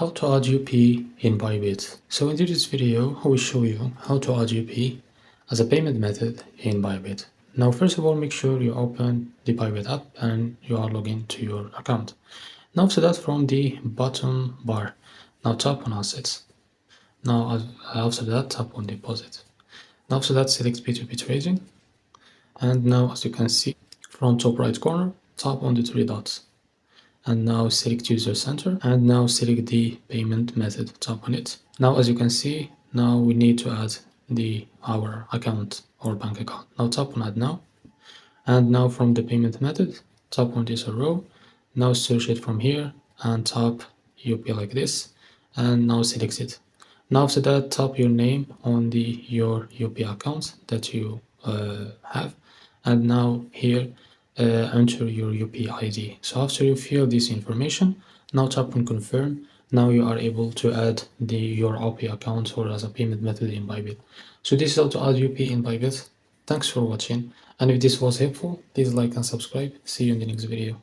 How to add UP in Bybit. So in this video, I will show you how to add UP as a payment method in Bybit. Now, first of all, make sure you open the Bybit app and you are logged into your account. Now, after that, from the bottom bar, now tap on Assets. Now, after that, tap on Deposit. Now, after that, select P2P Trading. And now, as you can see, from top right corner, tap on the three dots. And now select user center and now select the payment method, tap on it. Now as you can see, now we need to add our account or bank account. Now tap on add now, and now from the payment method, tap on this arrow. Now search it from here and tap UP like this, and now select it. Now after that, tap your name on your UP account that you have, and now here enter your UP ID. So after you fill this information, now tap on confirm. Now you are able to add your UP account or as a payment method in Bybit. So this is how to add UP in Bybit. Thanks for watching, and if this was helpful, please like and subscribe. See you in the next video.